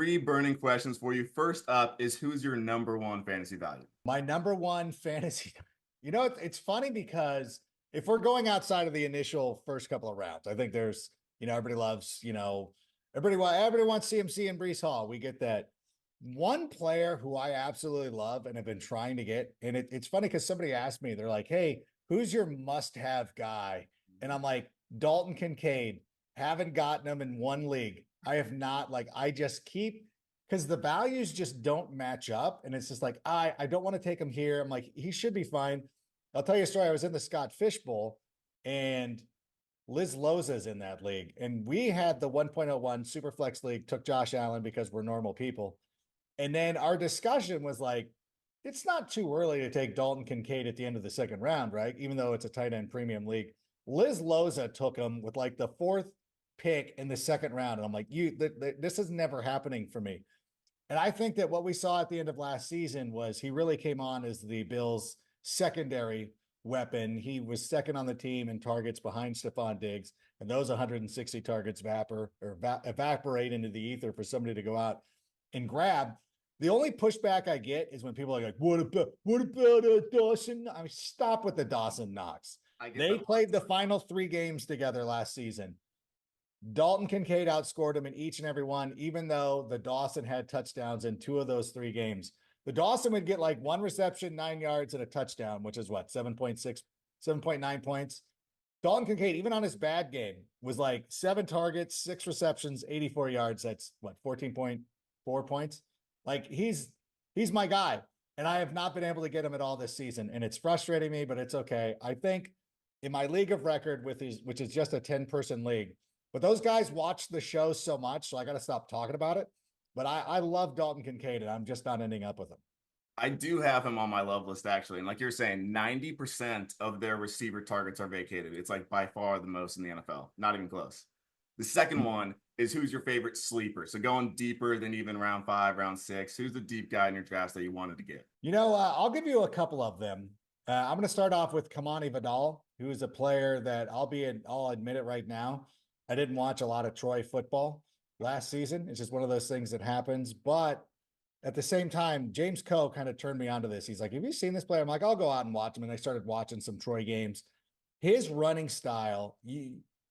three burning questions for you. First up is who's your number one fantasy value? My number one fantasy. It's funny because if we're going outside of the initial first couple of rounds, I think there's, everybody loves, everybody wants CMC and Brees Hall. We get that. One player who I absolutely love and have been trying to get, and it's funny because somebody asked me, they're like, hey, who's your must-have guy? And I'm like, Dalton Kincaid. Haven't gotten him in one league. I have not, I just keep, because the values just don't match up. And it's just like, I don't want to take him here. I'm like, he should be fine. I'll tell you a story. I was in the Scott Fish Bowl and Liz Loza's in that league. And we had the 1.01 Superflex League, took Josh Allen because we're normal people. And then our discussion was like, it's not too early to take Dalton Kincaid at the end of the second round, right? Even though it's a tight end premium league. Liz Loza took him with the fourth pick in the second round. And I'm like, this is never happening for me. And I think that what we saw at the end of last season was he really came on as the Bills' secondary weapon. He was second on the team in targets behind Stephon Diggs, and those 160 targets evaporate into the ether for somebody to go out and grab. The only pushback I get is when people are like, what about Dawson? I mean, stop with the Dawson knocks. They played the final 3 games together last season. Dalton Kincaid outscored him in each and every one, even though the Dawson had touchdowns in 2 of those 3 games. The Dawson would get 1 reception, 9 yards, and a touchdown, which is what, 7.9 points. Dalton Kincaid, even on his bad game, was 7 targets, 6 receptions, 84 yards. That's what, 14.4 points? He's my guy. And I have not been able to get him at all this season. And it's frustrating me, but it's okay. I think in my league of record, which is just a 10-person league, but those guys watch the show so much, so I got to stop talking about it. But I love Dalton Kincaid, and I'm just not ending up with him. I do have him on my love list, actually. And like you're saying, 90% of their receiver targets are vacated. It's by far the most in the NFL. Not even close. The second one is who's your favorite sleeper? So going deeper than even round 5, round 6, who's the deep guy in your drafts that you wanted to get? I'll give you a couple of them. I'm going to start off with Kamani Vidal, who is a player that I'll admit it right now. I didn't watch a lot of Troy football last season. It's just one of those things that happens. But at the same time, James Coe kind of turned me onto this. He's like, have you seen this player? I'm like, I'll go out and watch him. And I started watching some Troy games. His running style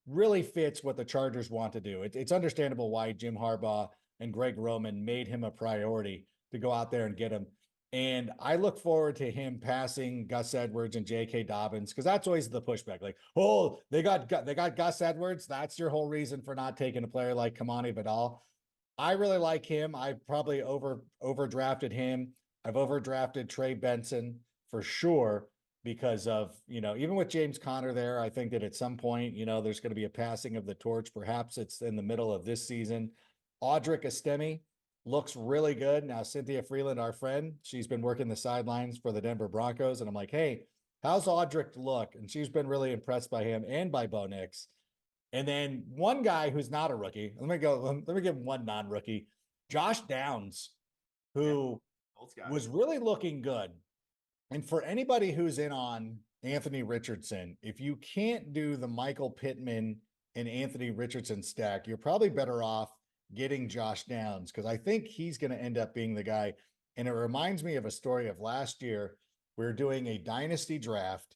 really fits what the Chargers want to do. It's understandable why Jim Harbaugh and Greg Roman made him a priority to go out there and get him. And I look forward to him passing Gus Edwards and J.K. Dobbins, because that's always the pushback. They got Gus Edwards. That's your whole reason for not taking a player like Kamani Vidal. I really like him. I probably overdrafted him. I've overdrafted Trey Benson for sure because of, even with James Conner there, I think that at some point, there's going to be a passing of the torch. Perhaps it's in the middle of this season. Audric Estime looks really good. Now, Cynthia Freeland, our friend, she's been working the sidelines for the Denver Broncos. And I'm like, hey, how's Audric look? And she's been really impressed by him and by Bo Nix. And then one guy who's not a rookie, let me give one non-rookie, Josh Downs, who was really looking good. And for anybody who's in on Anthony Richardson, if you can't do the Michael Pittman and Anthony Richardson stack, you're probably better off getting Josh Downs, because I think he's going to end up being the guy. And it reminds me of a story of last year. We were doing a dynasty draft,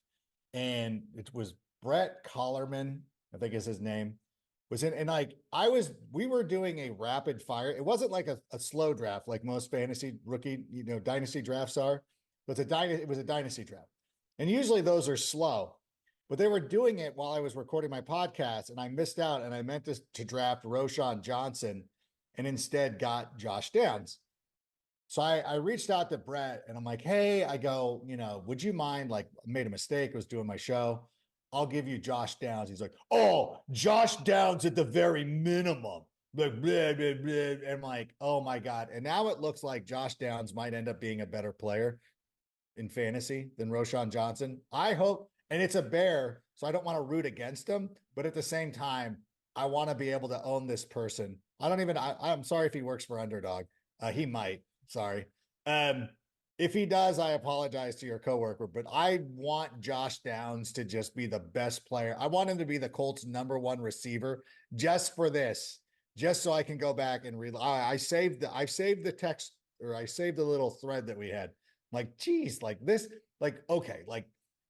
and it was Brett Collerman, I think is his name, was in. And we were doing a rapid fire. It wasn't like a slow draft like most fantasy rookie, dynasty drafts are. It was a dynasty draft. And usually those are slow. But they were doing it while I was recording my podcast, and I missed out, and I meant to draft Roschon Johnson and instead got Josh Downs. So I reached out to Brett, and I'm like, hey, I go, would you mind, I made a mistake, I was doing my show. I'll give you Josh Downs. He's like, oh, Josh Downs at the very minimum. Blah, blah, blah, blah. And I'm like, oh my God. And now it looks like Josh Downs might end up being a better player in fantasy than Roschon Johnson. I hope. And it's a bear, so I don't want to root against him. But at the same time, I want to be able to own this person. I'm sorry if he works for Underdog. He might. Sorry. If he does, I apologize to your coworker. But I want Josh Downs to just be the best player. I want him to be the Colts' #1 receiver just for this. just so I can go back and read. I've saved the text, or I saved the little thread that we had. Like, geez, like this, like, okay, like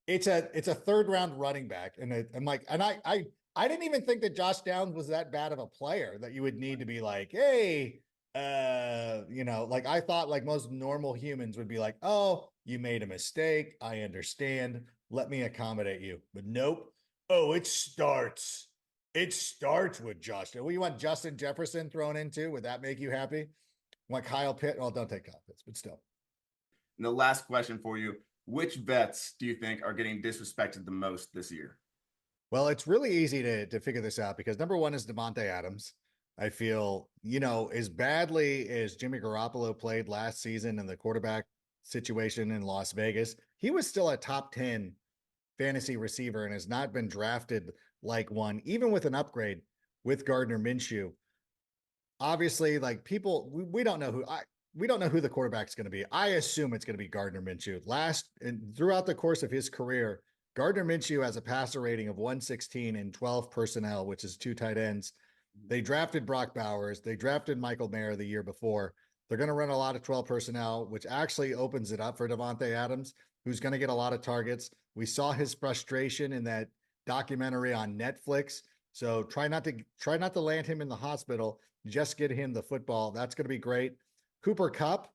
it's a third round running back. And I'm like, and I didn't even think that Josh Downs was that bad of a player that you would need to be like, hey, like I thought like most normal humans would be like, oh, you made a mistake. I understand. Let me accommodate you. But nope. Oh, it starts with Justin. Well, you want Justin Jefferson thrown into? Would that make you happy? Want Kyle Pitt? Well, don't take Kyle Pitts, but still. And the last question for you: which vets do you think are getting disrespected the most this year? Well, it's really easy to figure this out because number one is Devontae Adams. I feel, as badly as Jimmy Garoppolo played last season in the quarterback situation in Las Vegas, he was still a top 10 fantasy receiver and has not been drafted like one, even with an upgrade with Gardner Minshew. Obviously, like people, we don't know we don't know who the quarterback's going to be. I assume it's going to be Gardner Minshew. Last and throughout the course of his career, Gardner Minshew has a passer rating of 116 in 12 personnel, which is 2 tight ends. They drafted Brock Bowers. They drafted Michael Mayer the year before. They're going to run a lot of 12 personnel, which actually opens it up for Devontae Adams, who's going to get a lot of targets. We saw his frustration in that documentary on Netflix. So try not to land him in the hospital. Just get him the football. That's going to be great. Cooper Kupp.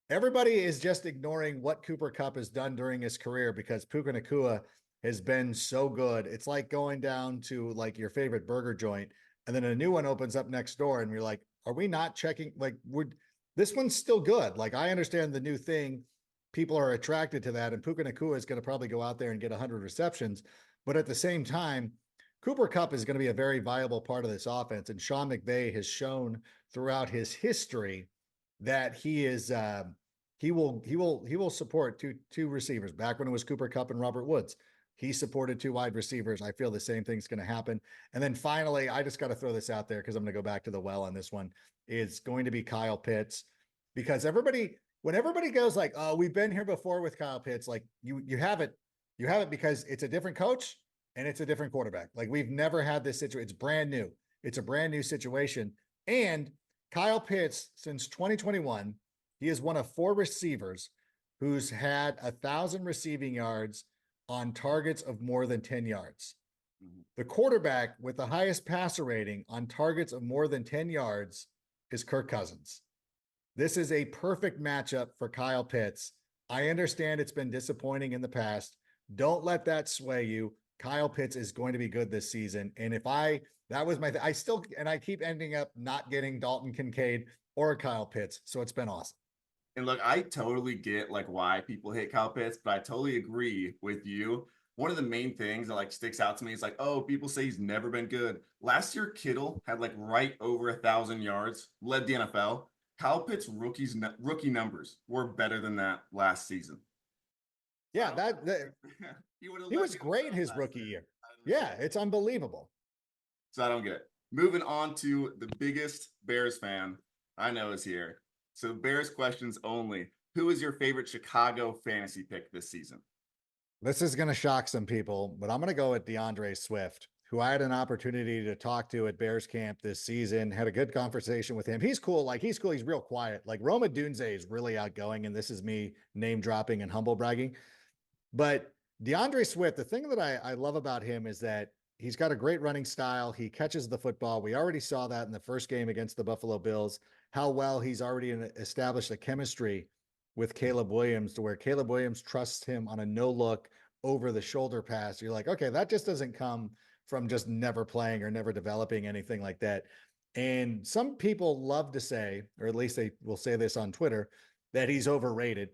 Everybody is just ignoring what Cooper Kupp has done during his career because Puka Nacua has been so good. It's like going down to like your favorite burger joint and then a new one opens up next door and you're like, are we not checking? Like, this one's still good. Like, I understand the new thing. People are attracted to that. And Puka Nacua is going to probably go out there and get 100 receptions. But at the same time, Cooper Kupp is going to be a very viable part of this offense. And Sean McVay has shown throughout his history that he is he will support two receivers. Back when it was Cooper Kupp and Robert Woods, he supported 2 wide receivers. I feel the same thing's going to happen. And then finally, I just got to throw this out there because I'm going to go back to the well on this one. Is going to be Kyle Pitts because when everybody goes like, "Oh, we've been here before with Kyle Pitts," like you have it because it's a different coach and it's a different quarterback. Like we've never had this situation. It's brand new. It's a brand new situation. And Kyle Pitts, since 2021, he is one of 4 receivers who's had 1,000 receiving yards on targets of more than 10 yards. The quarterback with the highest passer rating on targets of more than 10 yards is Kirk Cousins. This is a perfect matchup for Kyle Pitts. I understand it's been disappointing in the past. Don't let that sway you. Kyle Pitts is going to be good this season. And that was I keep ending up not getting Dalton Kincaid or Kyle Pitts. So it's been awesome. And look, I totally get like why people hate Kyle Pitts, but I totally agree with you. One of the main things that like sticks out to me is like, oh, people say he's never been good. Last year, Kittle had like right over 1,000 yards, led the NFL. Kyle Pitts' rookie numbers were better than that last season. Yeah, he was great his rookie year. Yeah, it's unbelievable. So I don't get it. Moving on to the biggest Bears fan I know is here. So Bears questions only. Who is your favorite Chicago fantasy pick this season? This is going to shock some people, but I'm going to go with DeAndre Swift, who I had an opportunity to talk to at Bears camp this season. Had a good conversation with him. He's cool. He's cool. He's real quiet. Like Rome Odunze is really outgoing, and this is me name dropping and humble bragging. But DeAndre Swift, the thing that I love about him is that he's got a great running style. He catches the football. We already saw that in the first game against the Buffalo Bills, how well he's already established a chemistry with Caleb Williams to where Caleb Williams trusts him on a no look over the shoulder pass. You're like, okay, that just doesn't come from just never playing or never developing anything like that. And some people love to say, or at least they will say this on Twitter, that he's overrated.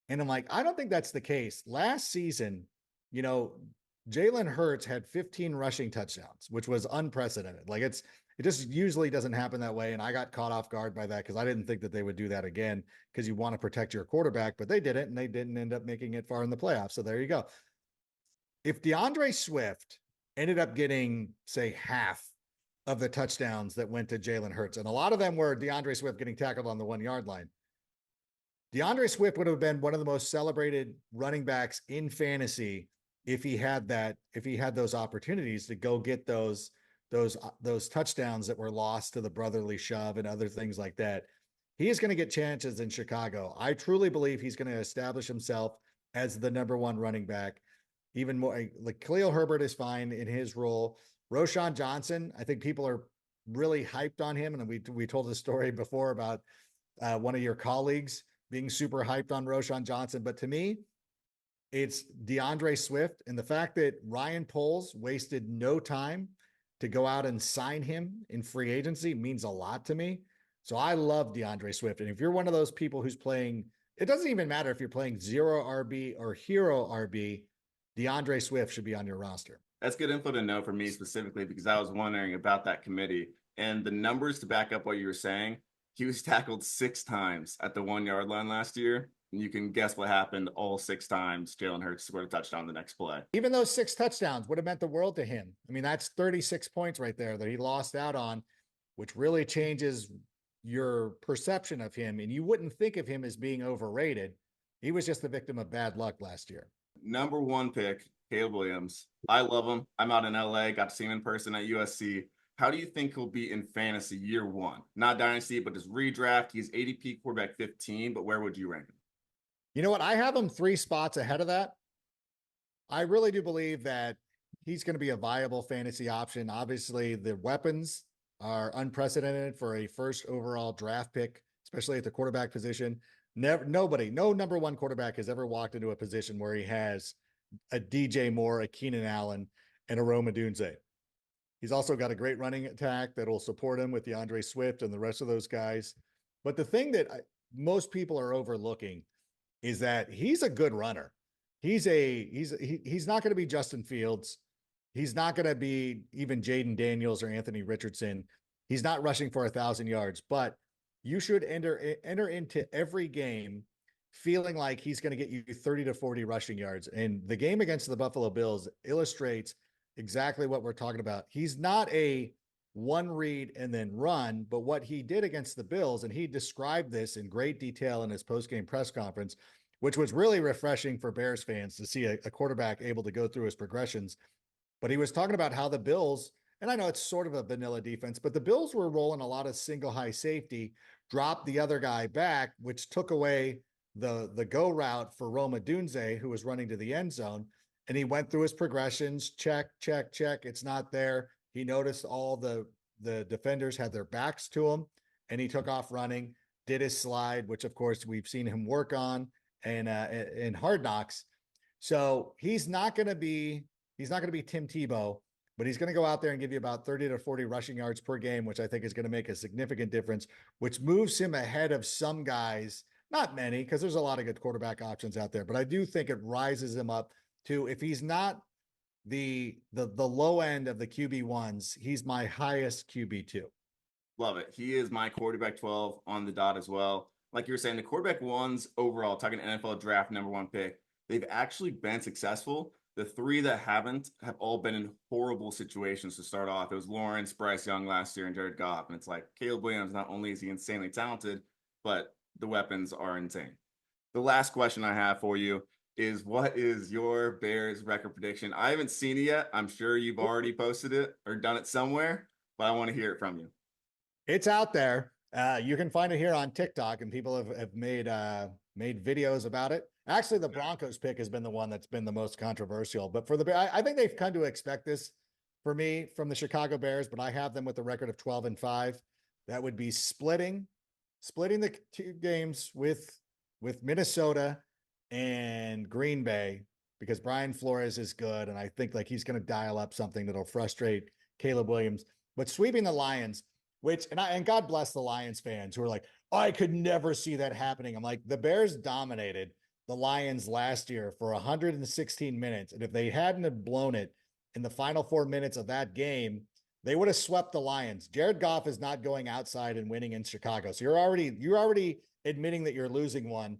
And I'm like, I don't think that's the case. Last season, Jalen Hurts had 15 rushing touchdowns, which was unprecedented. Like it just usually doesn't happen that way. And I got caught off guard by that because I didn't think that they would do that again because you want to protect your quarterback, but they didn't, and they didn't end up making it far in the playoffs. So there you go. If DeAndre Swift ended up getting, say, half of the touchdowns that went to Jalen Hurts, and a lot of them were DeAndre Swift getting tackled on the 1 yard line, DeAndre Swift would have been one of the most celebrated running backs in fantasy if he had those opportunities to go get those those touchdowns that were lost to the brotherly shove and other things like that. He is going to get chances in Chicago. I truly believe he's going to establish himself as the number one running back. Even more, like Khalil Herbert is fine in his role. Roschon Johnson, I think people are really hyped on him, and we told the story before about one of your colleagues being super hyped on Roschon Johnson. But to me, it's DeAndre Swift, and the fact that Ryan Poles wasted no time to go out and sign him in free agency means a lot to me. So I love DeAndre Swift. And if you're one of those people who's playing, it doesn't even matter if you're playing zero RB or hero RB, DeAndre Swift should be on your roster. That's good info to know for me specifically, because I was wondering about that committee and the numbers to back up what you were saying. He was tackled 6 times at the 1 yard line last year. And you can guess what happened all 6 times. Jalen Hurts scored a touchdown the next play. Even those 6 touchdowns would have meant the world to him. I mean, that's 36 points right there that he lost out on, which really changes your perception of him. And you wouldn't think of him as being overrated. He was just the victim of bad luck last year. Number 1 pick, Caleb Williams. I love him. I'm out in LA, got to see him in person at USC. How do you think he'll be in fantasy year 1? Not dynasty, but just redraft. He's ADP quarterback 15, but where would you rank him? You know what? I have him 3 spots ahead of that. I really do believe that he's going to be a viable fantasy option. Obviously, the weapons are unprecedented for a first overall draft pick, especially at the quarterback position. No number 1 quarterback has ever walked into a position where he has a DJ Moore, a Keenan Allen, and a Rome Odunze. He's also got a great running attack that will support him with DeAndre Swift and the rest of those guys. But the thing that most people are overlooking is that he's a good runner. He's not going to be Justin Fields. He's not going to be even Jaden Daniels or Anthony Richardson. He's not rushing for 1,000 yards, but you should enter into every game feeling like he's going to get you 30 to 40 rushing yards. And the game against the Buffalo Bills illustrates exactly what we're talking about. He's not a one read and then run, but what he did against the Bills, and he described this in great detail in his post-game press conference, which was really refreshing for Bears fans to see a quarterback able to go through his progressions. But he was talking about how the Bills, and I know it's sort of a vanilla defense, but the Bills were rolling a lot of single high safety, dropped the other guy back, which took away the go route for Rome Odunze, who was running to the end zone. And he went through his progressions, check. It's not there. He noticed all the defenders had their backs to him, and he took off running, did his slide, which of course we've seen him work on and in Hard Knocks. So he's not going to be Tim Tebow, but he's going to go out there and give you about 30 to 40 rushing yards per game, which I think is going to make a significant difference, which moves him ahead of some guys, not many, because there's a lot of good quarterback options out there, but I do think it rises him up to, if he's not the low end of the QB1s, he's my highest QB2. Love it. He is my quarterback 12 on the dot as well. Like you were saying, the quarterback 1s overall, talking NFL draft number 1 pick, they've actually been successful. The 3 that haven't have all been in horrible situations to start off. It was Lawrence, Bryce Young last year, and Jared Goff. And it's like, Caleb Williams, not only is he insanely talented, but the weapons are insane. The last question I have for you is, what is your Bears record prediction? I haven't seen it yet. I'm sure you've already posted it or done it somewhere, but I want to hear it from you. It's out there. You can find it here on TikTok, and people have made videos about it. Actually, the Broncos pick has been the one that's been the most controversial, but for I think they've come to expect this for me from the Chicago Bears, but I have them with a record of 12-5. That would be splitting the 2 games with Minnesota and Green Bay, because Brian Flores is good, and I think like he's going to dial up something that'll frustrate Caleb Williams. But sweeping the Lions, which, and God bless the Lions fans who are like, oh, I could never see that happening. I'm like, the Bears dominated the Lions last year for 116 minutes. And if they hadn't have blown it in the final 4 minutes of that game, they would have swept the Lions. Jared Goff is not going outside and winning in Chicago. So you're already admitting that you're losing one.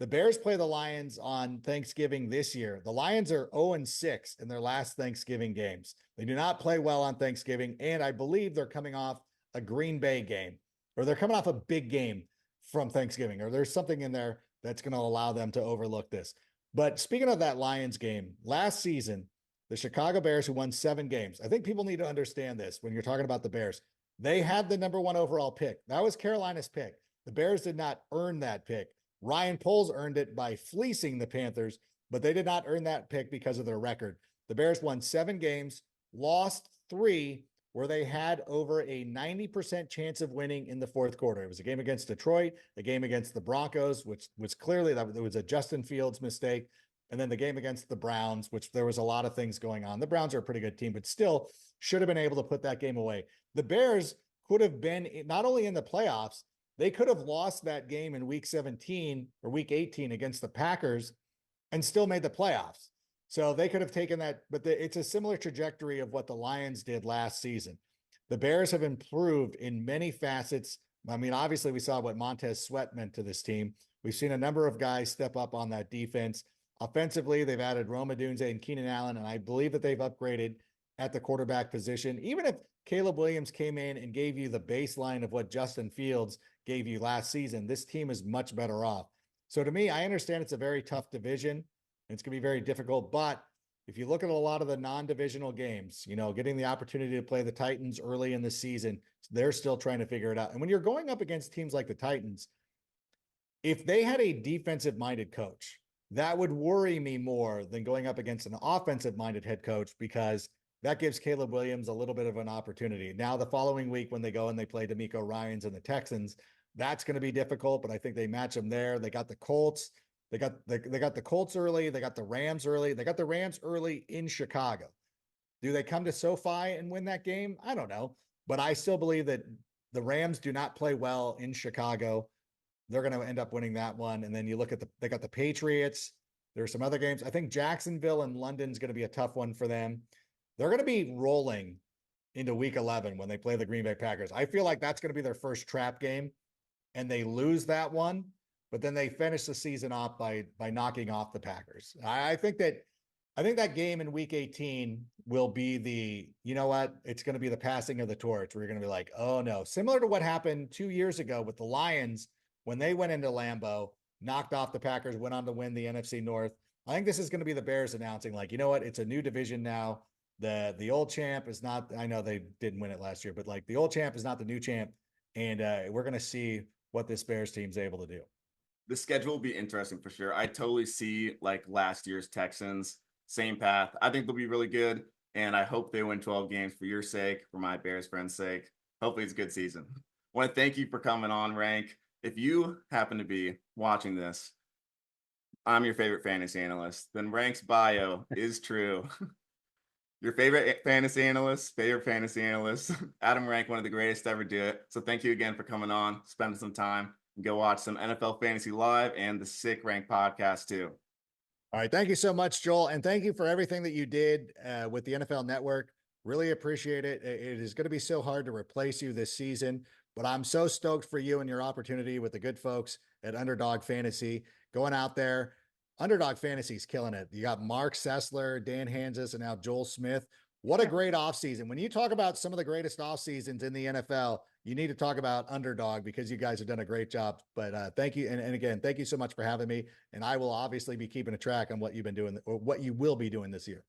The Bears play the Lions on Thanksgiving this year. The Lions are 0-6 in their last Thanksgiving games. They do not play well on Thanksgiving. And I believe they're coming off a Green Bay game, or they're coming off a big game from Thanksgiving, or there's something in there that's going to allow them to overlook this. But speaking of that Lions game, last season, The Chicago Bears, who won 7 games. I think people need to understand this when you're talking about the Bears. They had the number 1 overall pick. That was Carolina's pick. The Bears did not earn that pick. Ryan Poles earned it by fleecing the Panthers, but they did not earn that pick because of their record. The Bears won 7 games, lost 3, where they had over a 90% chance of winning in the fourth quarter. It was a game against Detroit, a game against the Broncos, which was clearly that it was a Justin Fields mistake, and then the game against the Browns, which there was a lot of things going on. The Browns are a pretty good team, but still should have been able to put that game away. The Bears could have been not only in the playoffs, they could have lost that game in week 17 or week 18 against the Packers and still made the playoffs. So they could have taken that, but it's a similar trajectory of what the Lions did last season. The Bears have improved in many facets. I mean, obviously we saw what Montez Sweat meant to this team. We've seen a number of guys step up on that defense. Offensively, they've added Rome Odunze and Keenan Allen, and I believe that they've upgraded at the quarterback position. Even if Caleb Williams came in and gave you the baseline of what Justin Fields gave you last season, this team is much better off. So to me, I understand it's a very tough division. It's going to be very difficult, but if you look at a lot of the non-divisional games, getting the opportunity to play the Titans early in the season, they're still trying to figure it out. And when you're going up against teams like the Titans, if they had a defensive-minded coach, that would worry me more than going up against an offensive-minded head coach, because that gives Caleb Williams a little bit of an opportunity. Now, the following week when they go and they play D'Amico Ryans and the Texans, that's going to be difficult, but I think they match them there. They got the Colts. They got the Colts early. They got the Rams early. They got the Rams early in Chicago. Do they come to SoFi and win that game? I don't know, but I still believe that the Rams do not play well in Chicago. They're going to end up winning that one. And then you look at they got the Patriots. There's some other games. I think Jacksonville and London's going to be a tough one for them. They're going to be rolling into week 11 when they play the Green Bay Packers. I feel like that's going to be their first trap game, and they lose that one, but then they finish the season off by knocking off the Packers. I think that game in week 18 will be it's going to be the passing of the torch, where you're going to be like, oh no, similar to what happened 2 years ago with the Lions when they went into Lambeau, knocked off the Packers, went on to win the NFC North. I think this is going to be the Bears announcing, like, you know what? It's a new division now. The old champ is not, I know they didn't win it last year, but like the old champ is not the new champ. And we're going to see what this Bears team's able to do. The schedule will be interesting for sure. I totally see like last year's Texans, same path. I think they'll be really good. And I hope they win 12 games for your sake, for my Bears friends' sake. Hopefully it's a good season. I want to thank you for coming on, Rank. If you happen to be watching this, I'm your favorite fantasy analyst, then Rank's bio is true. Your favorite fantasy analyst, Adam Rank, one of the greatest to ever do it. So thank you again for coming on, spending some time, and go watch some NFL Fantasy Live and the Sick Rank podcast too. All right. Thank you so much, Joel. And thank you for everything that you did with the NFL Network. Really appreciate it. It is going to be so hard to replace you this season, but I'm so stoked for you and your opportunity with the good folks at Underdog Fantasy going out there. Underdog Fantasy's killing it. You got Mark Sessler, Dan Hansis, and now Joel Smith. What a great offseason. When you talk about some of the greatest off seasons in the NFL, you need to talk about Underdog, because you guys have done a great job. But thank you. And again, thank you so much for having me. And I will obviously be keeping a track on what you've been doing, or what you will be doing this year.